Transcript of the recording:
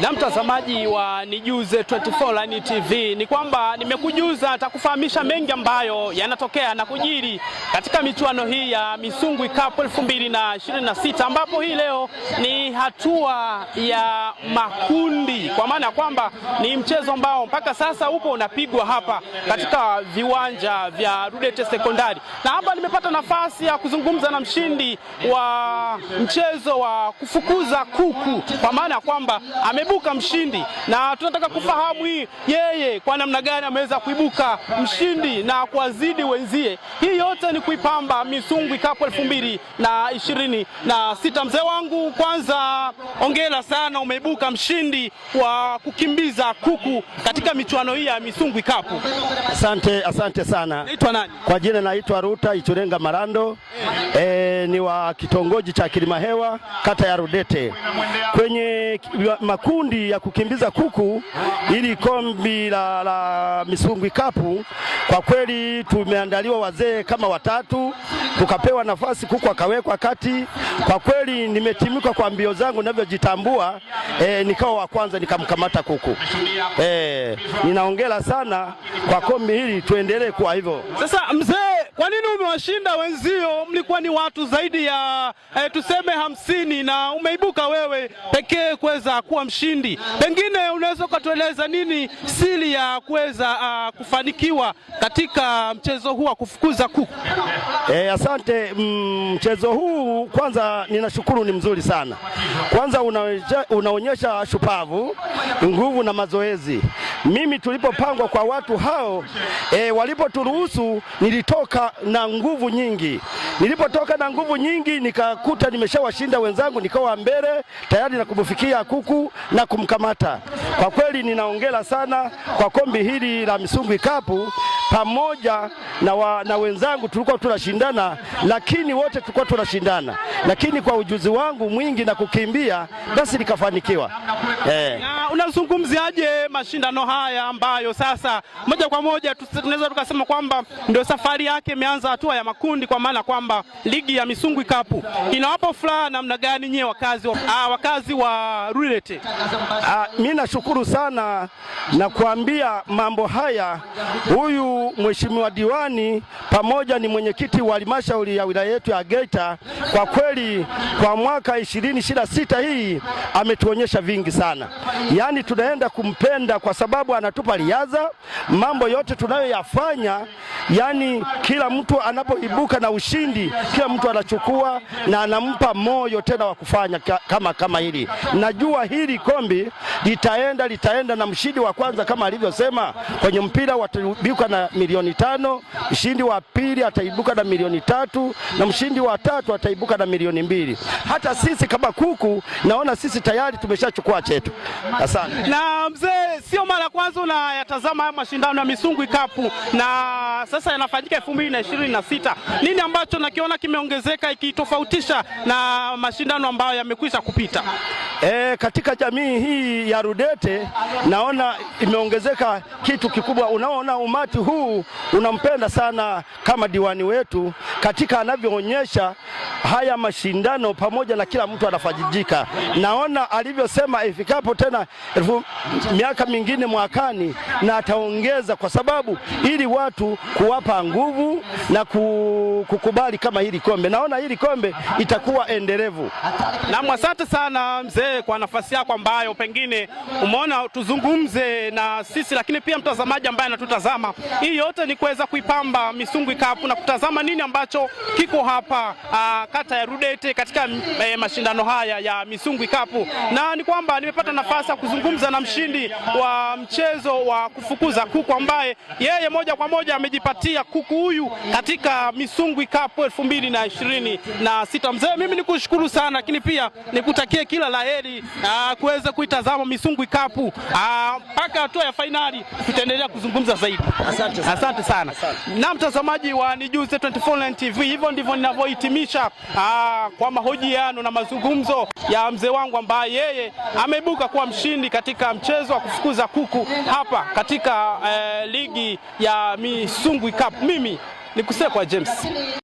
Na mtazamaji wa Nijuze 24 Online TV, ni kwamba nimekujuza takufahamisha mengi ambayo yanatokea na kujiri katika michuano hii ya Misungwi Cup 2026, ambapo hii leo ni hatua ya makundi, kwa maana kwamba ni mchezo ambao mpaka sasa upo unapigwa hapa katika viwanja vya Rudete Sekondari. Na hapa nimepata nafasi ya kuzungumza na mshindi wa mchezo wa kufukuza kuku, kwa maana kwamba amebuka mshindi, na tunataka kufahamu yeye kwa namna gani ameweza kuibuka mshindi na kuwazidi wenzie. Hii yote ni kuipamba Misungwi Cup 2026. Mzee wangu, kwanza hongera sana, umeibuka mshindi wa kukimbiza kuku katika michuano hii ya Misungwi Cup. Asante sana. Naitwa nani? Kwa jina naitwa Ruta Ichurenga Marando. Ni wa kitongoji cha Kilimahewa, kata ya Rudete. Kwenye makundi ya kukimbiza kuku, ili kombi la Misungwi Cup, kwa kweli tumeandaliwa wazee kama watatu, tukapewa nafasi, kuku akawekwa kati. Kwa kweli nimetimika kwa mbio zangu ninavyojitambua, nikawa wa kwanza nikamkamata kuku. Ninaongera sana kwa kombi hili, tuendelee kwa hivyo. Sasa mzee, kwa nini umewashinda wenzio? Mlikuwa ni watu zaidi ya tuseme 50 na umeibuka wewe pekee kuweza kuwa mshindi. Pengine unaweza kutueleza nini siri ya kuweza kufanikiwa katika mchezo huu wa kufukuza kuku? Asante. Mchezo huu kwanza ninashukuru, ni mzuri sana. Kwanza unaonyesha shupavu, nguvu na mazoezi. Mimi tulipopangwa kwa watu hao, walipoturuhusu nilitoka na nguvu nyingi. Nilipotoka na nguvu nyingi nikakuta nimeshawashinda wenzangu, nikawa mbele tayari na kumfikia kuku na kumkamata. Kwa kweli ninaongera sana kwa kombi hili la Misungwi Cup. Pamoja na wenzangu tulikuwa tunashindana, lakini wote tulikuwa tunashindana, lakini kwa ujuzi wangu mwingi na kukimbia basi nikafanikiwa. Na unazungumziaje mashindano haya ambayo sasa moja kwa moja tunaweza tukasema kwamba ndio safari yake imeanza hatua ya makundi, kwa maana kwamba ligi ya Misungwi Cup inawapa furaha namna gani nyewe wakazi wa Rudete? Mimi nashukuru sana na kuambia mambo haya, huyu mheshimiwa diwani pamoja ni mwenyekiti wa halmashauri ya wilaya yetu ya Geita, kwa kweli kwa mwaka 2026 hii ametuonyesha vingi sana. Yaani tunaenda kumpenda kwa sababu anatupa riadha, mambo yote tunayoyafanya, yani kila mtu anapoibuka na ushindi, kila mtu anachukua na anampa moyo tena wa kufanya kama hili. Najua hili kombi litaenda na mshindi wa kwanza kama alivyosema kwenye mpira wataibuka na milioni 5, mshindi wa pili ataibuka na milioni 3, na mshindi wa tatu ataibuka na milioni 2. Hata sisi kama kuku naona sisi tayari tumeshachukua chetu. Asante. Na mzee, sio mara kwanza unayatazama haya mashindano ya Misungwi Cup, na sasa yanafanyika 2026. Nini ambacho nakiona kimeongezeka ikitofautisha na mashindano ambayo yamekwisha kupita? Katika jamii hii ya Rudete naona imeongezeka kitu kikubwa. Unaona umati huu unampenda sana kama diwani wetu katika anavyoonyesha haya mashindano, pamoja na kila mtu anafajijika. Naona alivyosema ifikapo tena miaka mingine mwakani na ataongeza, kwa sababu ili watu kuwapa nguvu na kukubali kama hili kombe. Naona hili kombe itakuwa endelevu. Na asante sana mzee kwa nafasi yako ambayo pengine umeona tuzungumze na sisi, lakini pia mtazamaji ambaye anatutazama. Hii yote ni kuweza kuipamba Misungwi Cup na kutazama nini ambacho kiko hapa kata ya Rudete katika mashindano haya ya Misungwi Cup. Na ni kwamba nimepata nafasi ya kuzungumza na mshindi wa mchezo wa kufukuza kuku, ambaye yeye moja kwa moja amejipatia kuku huyu katika Misungwi Cup 2026. Mzee, mimi nikushukuru sana, lakini pia nikutakie kila laheri kuweza kuitazama Misungwi Cup mpaka hatua ya fainali. Tutaendelea kuzungumza zaidi. Asante sana. Na mtazamaji wa Nijuze 24 Online TV, hivyo ndivyo ninavyohitimisha kwa mahojiano na mazungumzo ya mzee wangu ambaye yeye ameibuka kuwa mshindi katika mchezo wa kufukuza kuku hapa katika ligi ya Misungwi Cup. Mimi ni Kusekwa James.